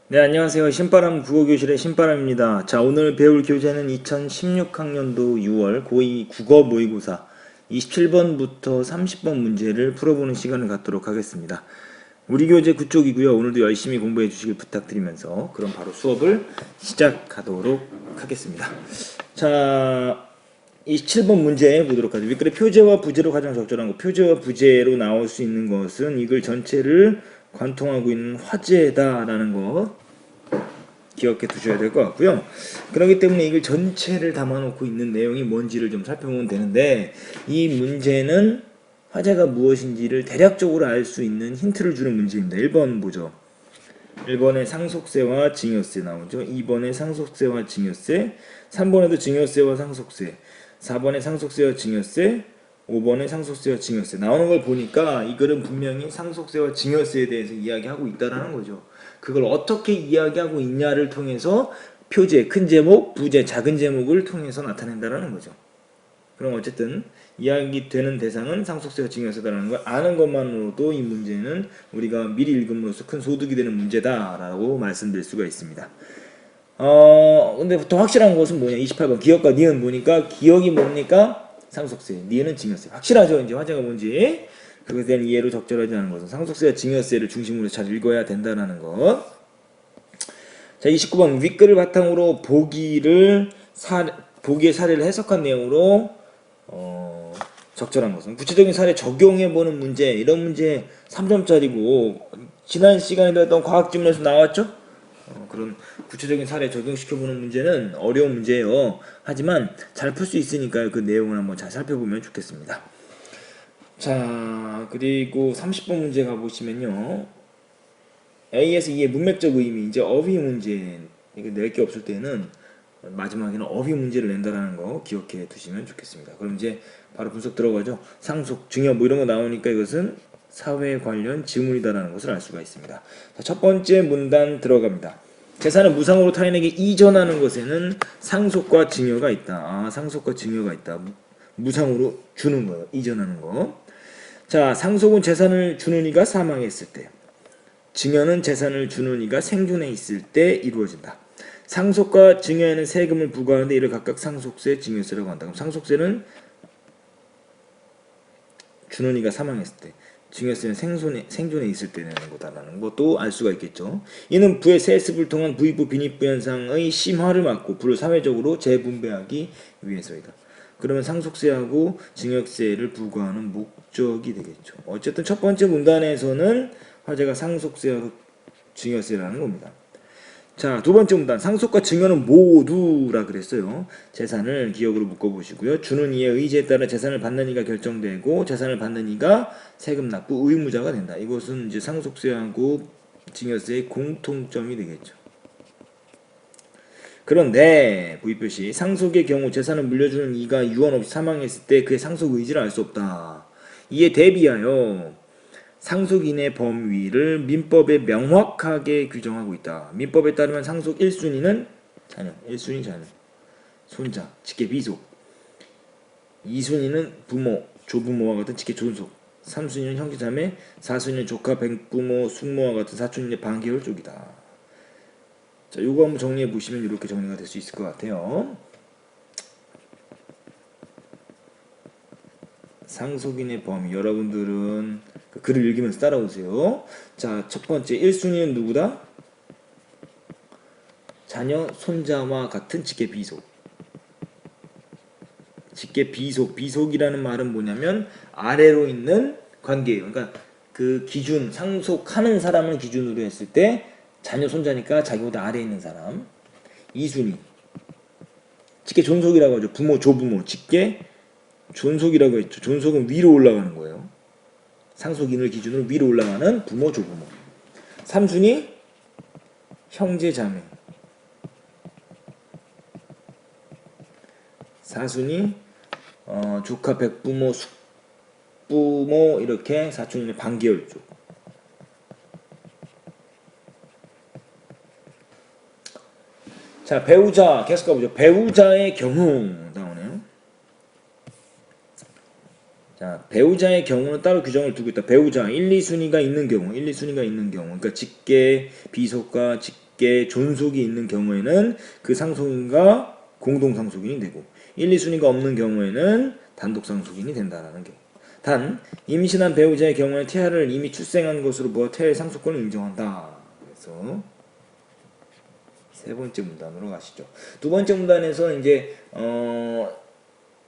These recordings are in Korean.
네, 안녕하세요. 신바람 국어교실의 신바람입니다. 자, 오늘 배울 교재는 2016학년도 6월 고2 국어 모의고사 27번부터 30번 문제를 풀어보는 시간을 갖도록 하겠습니다. 우리 교재 그쪽이고요. 오늘도 열심히 공부해 주시길 부탁드리면서 그럼 바로 수업을 시작하도록 하겠습니다. 자, 27번 문제 보도록 하죠. 윗글의 표제와 부제로 가장 적절한 거. 표제와 부제로 나올 수 있는 것은 이 글 전체를 관통하고 있는 화제다라는 거 기억해 두셔야 될 것 같고요. 그렇기 때문에 이걸 전체를 담아놓고 있는 내용이 뭔지를 좀 살펴보면 되는데, 이 문제는 화제가 무엇인지를 대략적으로 알 수 있는 힌트를 주는 문제입니다. 1번 보죠. 1번에 상속세와 증여세 나오죠. 2번에 상속세와 증여세, 3번에도 증여세와 상속세, 4번에 상속세와 증여세, 5번에 상속세와 증여세 나오는 걸 보니까 이 글은 분명히 상속세와 증여세에 대해서 이야기하고 있다는 거죠. 그걸 어떻게 이야기하고 있냐를 통해서 표제, 큰 제목, 부제, 작은 제목을 통해서 나타낸다는 거죠. 그럼 어쨌든 이야기되는 대상은 상속세와 증여세다라는 걸 아는 것만으로도 이 문제는 우리가 미리 읽음으로써 큰 소득이 되는 문제다라고 말씀드릴 수가 있습니다. 근데 더 확실한 것은 뭐냐? 28번 기억과 니은 보니까 기억이 뭡니까? 상속세, 니은은 증여세. 확실하죠? 이제 화제가 뭔지. 그것에 대한 이해로 적절하지 않은 것은 상속세와 증여세를 중심으로 잘 읽어야 된다는 것. 자, 29번 윗글을 바탕으로 보기의 사례를 해석한 내용으로 적절한 것은 구체적인 사례 적용해보는 문제. 이런 문제 3점짜리고 지난 시간에 배웠던 과학지문에서 나왔죠? 그런 구체적인 사례 적용시켜보는 문제는 어려운 문제예요. 하지만 잘 풀 수 있으니까요. 그 내용을 한번 잘 살펴보면 좋겠습니다. 자, 그리고 30번 문제 가보시면요. A에서 E의 문맥적 의미, 이제 어휘 문제, 이거 낼 게 없을 때는 마지막에는 어휘 문제를 낸다라는 거 기억해 두시면 좋겠습니다. 그럼 이제 바로 분석 들어가죠. 상속, 증여 뭐 이런 거 나오니까 이것은 사회 관련 지문이다라는 것을 알 수가 있습니다. 자, 첫 번째 문단 들어갑니다. 재산을 무상으로 타인에게 이전하는 것에는 상속과 증여가 있다. 아, 상속과 증여가 있다. 무상으로 주는 거예요. 이전하는 거. 자, 상속은 재산을 주는 이가 사망했을 때, 증여는 재산을 주는 이가 생존해 있을 때 이루어진다. 상속과 증여에는 세금을 부과하는데 이를 각각 상속세, 증여세라고 한다. 그럼 상속세는 주는 이가 사망했을 때, 증여세는 생존해 있을 때 내는 거다라는 것도 알 수가 있겠죠. 이는 부의 세습을 통한 부익부 빈익부 현상의 심화를 막고 부를 사회적으로 재분배하기 위해서이다. 그러면 상속세하고 증여세를 부과하는 목적이 되겠죠. 어쨌든 첫 번째 문단에서는 화제가 상속세하고 증여세라는 겁니다. 자, 두 번째 문단. 상속과 증여는 모두라 그랬어요. 재산을 기억으로 묶어보시고요. 주는 이의 의지에 따라 재산을 받는 이가 결정되고 재산을 받는 이가 세금 납부 의무자가 된다. 이것은 이제 상속세하고 증여세의 공통점이 되겠죠. 그런데 부의표시 상속의 경우 재산을 물려주는 이가 유언 없이 사망했을 때 그의 상속 의지를 알 수 없다. 이에 대비하여 상속인의 범위를 민법에 명확하게 규정하고 있다. 민법에 따르면 상속 1순위는 자녀, 1순위 자녀, 손자, 직계 비속. 2순위는 부모, 조부모와 같은 직계 존속. 3순위는 형제자매, 4순위는 조카, 백부모, 숙모와 같은 사촌인의 반계열 쪽이다. 자, 요거 한번 정리해 보시면 이렇게 정리가 될 수 있을 것 같아요. 상속인의 범위. 여러분들은 그 글을 읽으면서 따라오세요. 자, 첫 번째 1순위는 누구다? 자녀, 손자와 같은 직계 비속. 직계 비속. 비속이라는 말은 뭐냐면 아래로 있는 관계예요. 그러니까 그 기준, 상속하는 사람을 기준으로 했을 때 자녀, 손자니까 자기보다 아래에 있는 사람. 2순위. 직계 존속이라고 하죠. 부모, 조부모. 직계 존속이라고 했죠. 존속은 위로 올라가는 거예요. 상속인을 기준으로 위로 올라가는 부모, 조부모. 3순위 형제, 자매. 4순위 조카, 백부모, 숙부모 이렇게 사촌인의 반계열 쪽. 자, 배우자 계속 가보죠. 배우자의 경우 나오네요. 자, 배우자의 경우는 따로 규정을 두고 있다. 배우자 1, 2순위가 있는 경우, 1, 2순위가 있는 경우, 그러니까 직계 비속과 개 존속이 있는 경우에는 그 상속인과 공동 상속인이 되고 1, 2순위가 없는 경우에는 단독 상속인이 된다라는 경우. 단 임신한 배우자의 경우에 태아를 이미 출생한 것으로 보아 태아의 상속권을 인정한다. 그래서 세 번째 문단으로 가시죠. 두 번째 문단에서 이제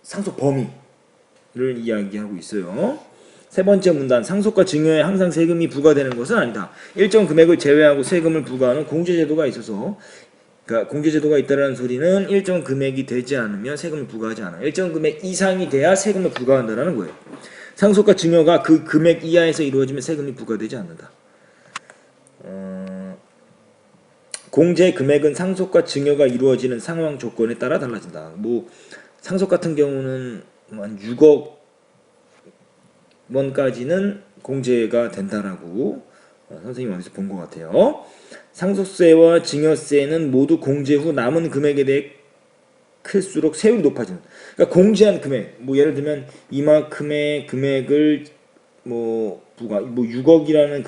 상속 범위를 이야기하고 있어요. 세 번째 문단, 상속과 증여에 항상 세금이 부과되는 것은 아니다. 일정 금액을 제외하고 세금을 부과하는 공제제도가 있어서, 그러니까 공제제도가 있다는 소리는 일정 금액이 되지 않으면 세금을 부과하지 않아요. 일정 금액 이상이 돼야 세금을 부과한다는 거예요. 상속과 증여가 그 금액 이하에서 이루어지면 세금이 부과되지 않는다. 공제 금액은 상속과 증여가 이루어지는 상황 조건에 따라 달라진다. 뭐 상속 같은 경우는 한 6억 원까지는 공제가 된다라고 선생님이 어디서 본 것 같아요. 상속세와 증여세는 모두 공제 후 남은 금액에 대해 클수록 세율이 높아지는. 그러니까 공제한 금액, 뭐 예를 들면 이만큼의 금액을 뭐 6억이라는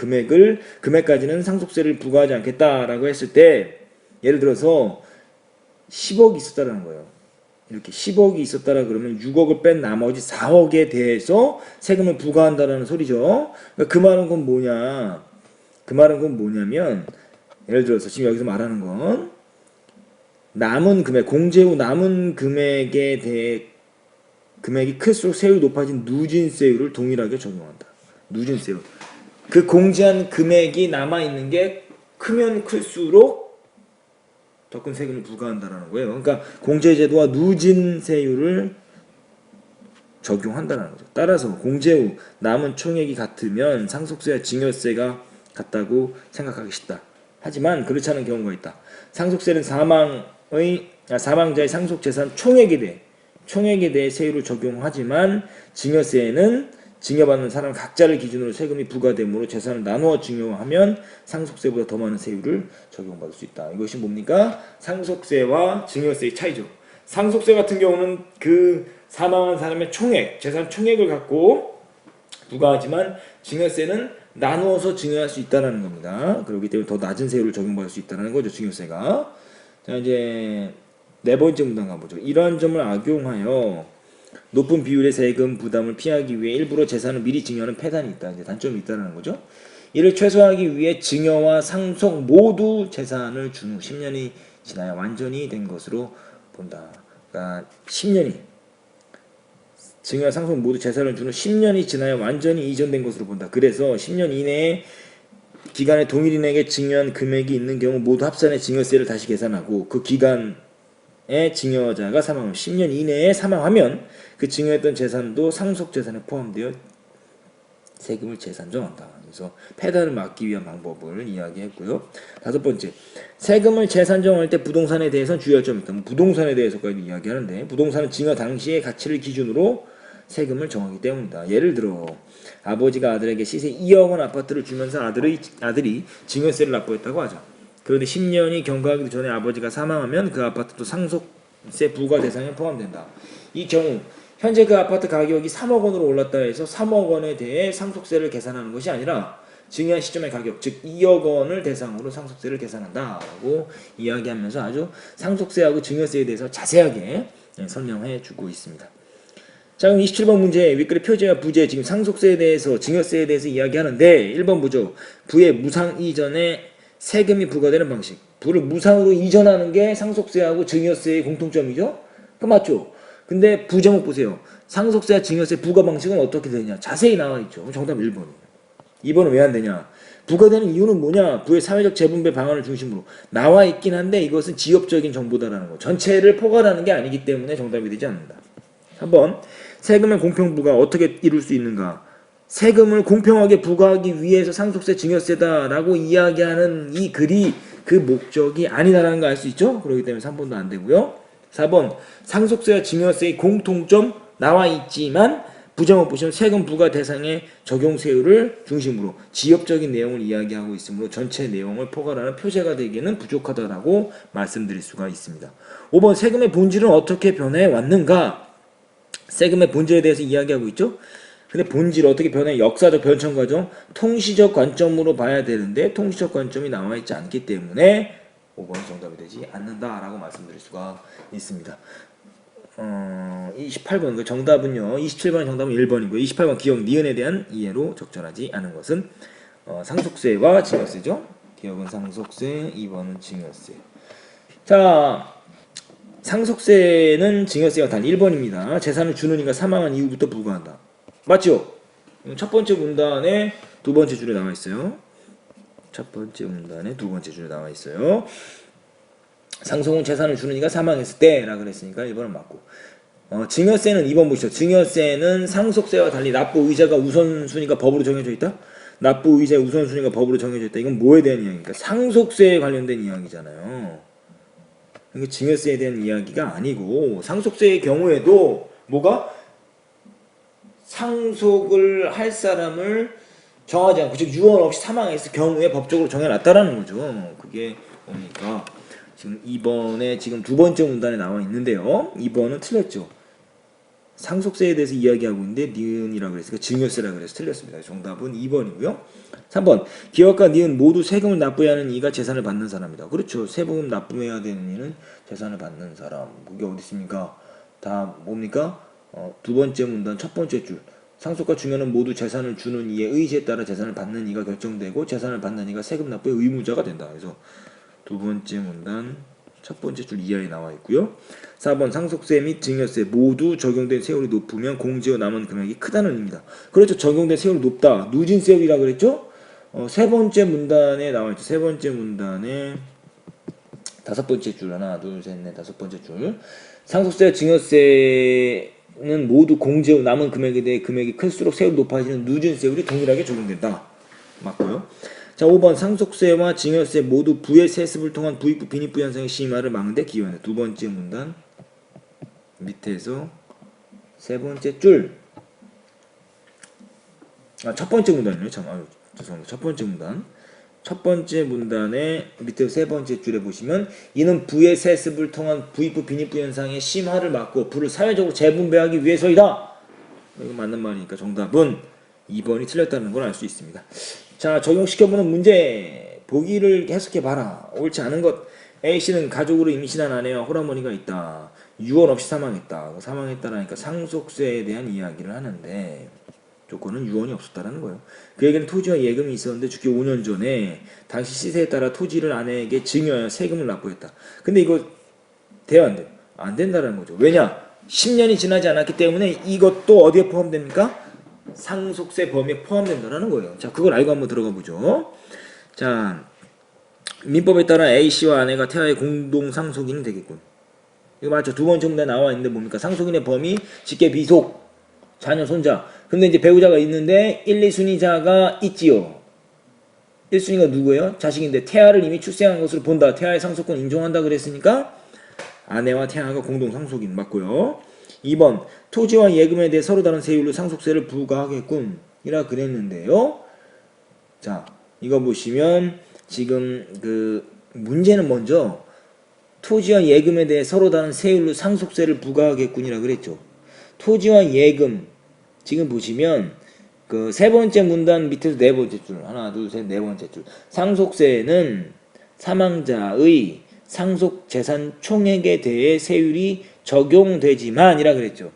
금액까지는 상속세를 부과하지 않겠다라고 했을 때, 예를 들어서 10억이 있었다라는 거예요. 이렇게 10억이 있었다라 그러면 6억을 뺀 나머지 4억에 대해서 세금을 부과한다라는 소리죠. 그러니까 그 말은 뭐냐면, 예를 들어서 지금 여기서 말하는 건 남은 금액, 공제 후 남은 금액에 대해 금액이 클수록 세율이 높아진 누진세율을 동일하게 적용한다. 누진세율. 그 공제한 금액이 남아있는 게 크면 클수록 더 큰 세금을 부과한다는 거예요. 그러니까 공제제도와 누진세율을 적용한다는 거죠. 따라서 공제 후 남은 총액이 같으면 상속세와 증여세가 같다고 생각하기 쉽다. 하지만 그렇지 않은 경우가 있다. 상속세는 사망자의 상속재산 총액에 대해 세율을 적용하지만 증여세에는 증여받는 사람 각자를 기준으로 세금이 부과되므로 재산을 나누어 증여하면 상속세보다 더 많은 세율을 적용받을 수 있다. 이것이 뭡니까? 상속세와 증여세의 차이죠. 상속세 같은 경우는 그 사망한 사람의 총액, 재산 총액을 갖고 부과하지만 증여세는 나누어서 증여할 수 있다는 겁니다. 그렇기 때문에 더 낮은 세율을 적용받을 수 있다는 거죠. 증여세가. 자, 이제 네 번째 문단 가보죠. 이러한 점을 악용하여 높은 비율의 세금 부담을 피하기 위해 일부러 재산을 미리 증여하는 폐단이 있다. 이제 단점이 있다는 거죠. 이를 최소화하기 위해 증여와 상속 모두 재산을 준 후 10년이 지나야 완전히 된 것으로 본다. 그러니까 10년이 증여와 상속 모두 재산을 준 후 10년이 지나야 완전히 이전된 것으로 본다. 그래서 10년 이내에 기간에 동일인에게 증여한 금액이 있는 경우 모두 합산해 증여세를 다시 계산하고 그 기간에 증여자가 사망하면 10년 이내에 사망하면 그 증여했던 재산도 상속재산에 포함되어 세금을 재산정한다. 그래서 폐단을 막기 위한 방법을 이야기했고요. 다섯 번째, 세금을 재산정할 때 부동산에 대해서는 주의할 점이 있다. 부동산에 대해서까지 이야기하는데, 부동산은 증여 당시의 가치를 기준으로 세금을 정하기 때문이다. 예를 들어 아버지가 아들에게 시세 2억 원 아파트를 주면서 아들이 증여세를 납부했다고 하자. 그런데 10년이 경과하기 전에 아버지가 사망하면 그 아파트도 상속세 부과 대상에 포함된다. 이 경우 현재 그 아파트 가격이 3억 원으로 올랐다 해서 3억 원에 대해 상속세를 계산하는 것이 아니라 증여한 시점의 가격, 즉 2억 원을 대상으로 상속세를 계산한다고 이야기하면서 아주 상속세하고 증여세에 대해서 자세하게 설명해 주고 있습니다. 자, 그럼 27번 문제 윗글의 표제와 부제, 지금 상속세에 대해서 증여세에 대해서 이야기하는데 1번 보죠. 부의 무상 이전에 세금이 부과되는 방식. 부를 무상으로 이전하는 게 상속세하고 증여세의 공통점이죠. 그 맞죠? 근데 부제목 보세요. 상속세와 증여세 부과 방식은 어떻게 되냐? 자세히 나와 있죠. 정답 1번이에요. 2번은 왜 안 되냐? 부과되는 이유는 뭐냐? 부의 사회적 재분배 방안을 중심으로 나와 있긴 한데 이것은 지엽적인 정보다라는 거. 전체를 포괄하는 게 아니기 때문에 정답이 되지 않는다. 3번, 세금의 공평부가 어떻게 이룰 수 있는가? 세금을 공평하게 부과하기 위해서 상속세, 증여세다라고 이야기하는 이 글이 그 목적이 아니다라는 거 알 수 있죠? 그렇기 때문에 3번도 안 되고요. 4번, 상속세와 증여세의 공통점 나와 있지만 부제목 보시면 세금 부과 대상의 적용세율을 중심으로 지엽적인 내용을 이야기하고 있으므로 전체 내용을 포괄하는 표제가 되기에는 부족하다라고 말씀드릴 수가 있습니다. 5번, 세금의 본질은 어떻게 변해 왔는가? 세금의 본질에 대해서 이야기하고 있죠. 근데 본질 어떻게 변해? 역사적 변천 과정, 통시적 관점으로 봐야 되는데 통시적 관점이 나와 있지 않기 때문에 5번이 정답이 되지 않는다라고 말씀드릴 수가 있습니다. 28번 그 정답은요. 27번 정답은 1번이고요. 28번 기억 니은에 대한 이해로 적절하지 않은 것은 상속세와 증여세죠. 기억은 상속세, 2번은 증여세. 자, 상속세는 증여세와 달리 1번입니다. 재산을 주는 이가 사망한 이후부터 부과한다. 맞죠? 첫 번째 문단에 두 번째 줄에 나와 있어요. 첫 번째 문단에 두 번째 줄에 나와 있어요. 상속은 재산을 주는 이가 사망했을 때라 그랬으니까 1번은 맞고. 증여세는 2번 보시죠. 증여세는 상속세와 달리 납부 의자가 우선순위가 법으로 정해져 있다. 납부 의자의 우선순위가 법으로 정해져 있다. 이건 뭐에 대한 이야기입니까? 상속세에 관련된 이야기잖아요. 이게 증여세에 대한 이야기가 아니고 상속세의 경우에도 뭐가 상속을 할 사람을 정하지 않고 즉 유언 없이 사망했을 경우에 법적으로 정해놨다라는 거죠. 그게 뭡니까? 지금 2번에 지금 두 번째 문단에 나와 있는데요. 2번은 틀렸죠. 상속세에 대해서 이야기하고 있는데 니은이라고 그랬으니까 증여세라고 그래서 틀렸습니다. 정답은 2번이고요. 3번 기업과 니은 모두 세금을 납부해야 하는 이가 재산을 받는 사람이다. 그렇죠. 세금 납부해야 되는 이는 재산을 받는 사람. 그게 어디 있습니까? 다 뭡니까? 두 번째 문단 첫 번째 줄 상속과 증여는 모두 재산을 주는 이의 의지에 따라 재산을 받는 이가 결정되고 재산을 받는 이가 세금 납부의 의무자가 된다. 그래서 두 번째 문단 첫 번째 줄 이하에 나와 있고요. 4번 상속세 및 증여세 모두 적용된 세율이 높으면 공제후 남은 금액이 크다는 의미다. 그렇죠. 적용된 세율이 높다. 누진세율이라고 그랬죠. 세 번째 문단에 나와 있죠. 세 번째 문단에 다섯 번째 줄 하나 둘 셋 넷 다섯 번째 줄 상속세와 증여세는 모두 공제후 남은 금액에 대해 금액이 클수록 세율이 높아지는 누진세율이 동일하게 적용된다. 맞고요. 자, 5번 상속세와 증여세 모두 부의 세습을 통한 부익부 빈익부 현상의 심화를 막는데 기여한다. 두 번째 문단 밑에서 세 번째 줄. 첫 번째 문단이네요. 참, 죄송합니다. 첫 번째 문단. 첫 번째 문단의 밑에 세 번째 줄에 보시면 이는 부의 세습을 통한 부익부 빈익부 현상의 심화를 막고 부를 사회적으로 재분배하기 위해서이다. 이거 맞는 말이니까 정답은 2번이 틀렸다는 걸 알 수 있습니다. 자, 적용시켜보는 문제 보기를 해석해봐라. 옳지 않은 것. A씨는 가족으로 임신한 아내와 홀어머니가 있다. 유언 없이 사망했다. 사망했다라니까 상속세에 대한 이야기를 하는데 조건은 유언이 없었다라는 거예요. 그에게는 토지와 예금이 있었는데 죽기 5년 전에 당시 시세에 따라 토지를 아내에게 증여하여 세금을 납부했다. 근데 이거 돼요 안 돼요? 안 된다는 거죠. 왜냐? 10년이 지나지 않았기 때문에 이것도 어디에 포함됩니까? 상속세 범위에 포함된다는 거예요. 자, 그걸 알고 한번 들어가 보죠. 자, 민법에 따라 A씨와 아내가 태아의 공동 상속인이 되겠군. 이거 맞죠? 두 번째 문제에 나와 있는데 뭡니까? 상속인의 범위, 직계 비속, 자녀, 손자. 근데 이제 배우자가 있는데 1, 2순위자가 있지요. 1순위가 누구예요? 자식인데 태아를 이미 출생한 것으로 본다. 태아의 상속권 인정한다 그랬으니까 아내와 태아가 공동 상속인 맞고요. 2번 토지와 예금에 대해 서로 다른 세율로 상속세를 부과하겠군 이라 그랬는데요. 자, 이거 보시면 지금 그 문제는 먼저 토지와 예금에 대해 서로 다른 세율로 상속세를 부과하겠군이라 그랬죠. 토지와 예금 지금 보시면 그 세 번째 문단 밑에서 네 번째 줄 하나 둘 셋 네 번째 줄 상속세는 사망자의 상속 재산 총액에 대해 세율이 적용되지만 이라 그랬죠.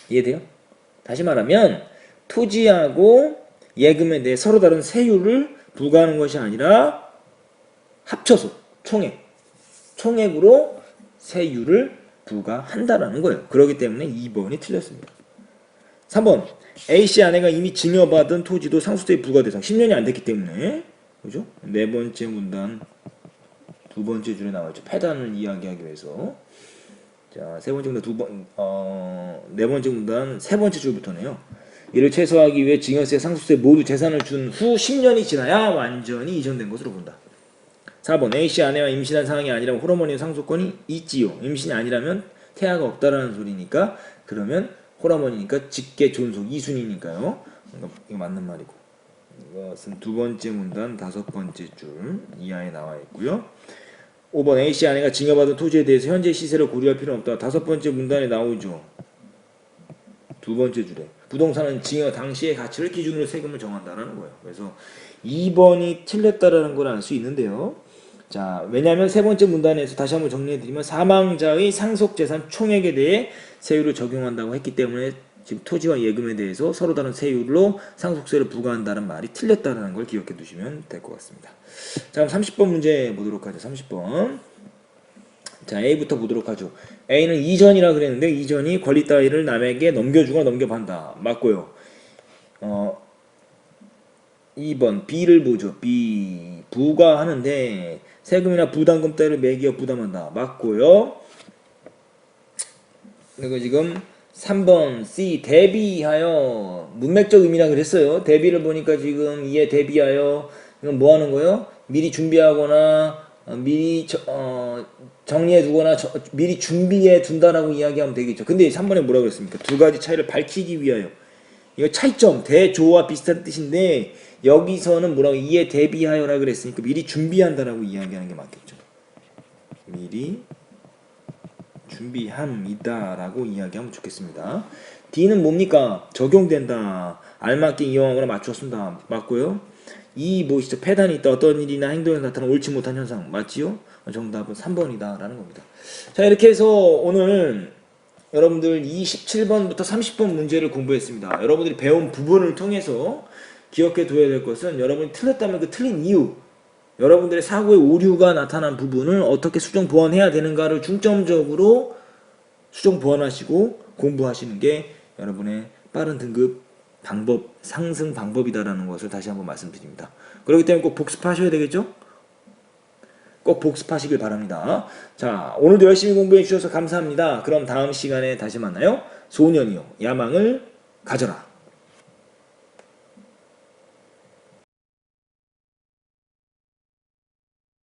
이해돼요? 다시 말하면 토지하고 예금에 대해 서로 다른 세율을 부과하는 것이 아니라 합쳐서 총액으로 세율을 부과한다라는 거예요. 그렇기 때문에 2번이 틀렸습니다. 3번 A씨 아내가 이미 증여받은 토지도 상속세 부과 대상 10년이 안 됐기 때문에 그죠? 네 번째 문단 두 번째 줄에 나와있죠. 패단을 이야기하기 위해서. 자, 세 번째 문단 네 번째 문단 세 번째 줄부터네요. 이를 최소화하기 위해 증여세, 상속세 모두 재산을 준 후 10년이 지나야 완전히 이전된 것으로 본다. 4번 A씨 아내와 임신한 상황이 아니라면 홀어머니의 상속권이 있지요. 임신이 아니라면 태아가 없다라는 소리니까 그러면 홀어머니니까 직계 존속 2순위니까요. 이거 맞는 말이고. 이것은 두 번째 문단 다섯 번째 줄 이하에 나와 있고요. 5번 A씨 아내가 증여받은 토지에 대해서 현재 시세를 고려할 필요는 없다. 다섯 번째 문단에 나오죠. 두 번째 줄에 부동산은 증여 당시의 가치를 기준으로 세금을 정한다라는 거예요. 그래서 2번이 틀렸다라는 걸 알 수 있는데요. 자, 왜냐하면 세 번째 문단에서 다시 한번 정리해드리면 사망자의 상속재산 총액에 대해 세율을 적용한다고 했기 때문에 지금 토지와 예금에 대해서 서로 다른 세율로 상속세를 부과한다는 말이 틀렸다는 걸 기억해 두시면 될 것 같습니다. 자, 그럼 30번 문제 보도록 하죠. 30번. 자, A부터 보도록 하죠. A는 이전이라 그랬는데 이전이 권리 따위를 남에게 넘겨주거나 넘겨판다. 맞고요. 2번 B를 보죠. B 부과하는데 세금이나 부담금 따위를 매기어 부담한다. 맞고요. 그리고 지금 3번 C 대비하여 문맥적 의미라 그랬어요. 대비를 보니까 지금 이에 대비하여 이건 뭐 하는 거예요? 미리 준비하거나 미리 정리해 두거나 미리 준비해 둔다라고 이야기하면 되겠죠. 근데 3번에 뭐라고 그랬습니까? 두 가지 차이를 밝히기 위하여. 이거 차이점 대조와 비슷한 뜻인데 여기서는 뭐라고 이에 대비하여라 그랬으니까 미리 준비한다라고 이야기하는 게 맞겠죠. 미리 준비함이다라고 이야기하면 좋겠습니다. D는 뭡니까? 적용된다. 알맞게 이용하거나 맞춰 쓴다. 맞고요. 이 무엇이죠? 폐단이 있다. 어떤 일이나 행동에 나타나는 옳지 못한 현상. 맞지요? 정답은 3번이다 라는 겁니다. 자, 이렇게 해서 오늘 여러분들 27번부터 30번 문제를 공부했습니다. 여러분들이 배운 부분을 통해서 기억해 둬야 될 것은 여러분이 틀렸다면 그 틀린 이유, 여러분들의 사고의 오류가 나타난 부분을 어떻게 수정 보완해야 되는가를 중점적으로 수정 보완하시고 공부하시는 게 여러분의 빠른 등급 방법, 상승 방법이다라는 것을 다시 한번 말씀드립니다. 그렇기 때문에 꼭 복습하셔야 되겠죠? 꼭 복습하시길 바랍니다. 자, 오늘도 열심히 공부해 주셔서 감사합니다. 그럼 다음 시간에 다시 만나요. 소년이요, 야망을 가져라.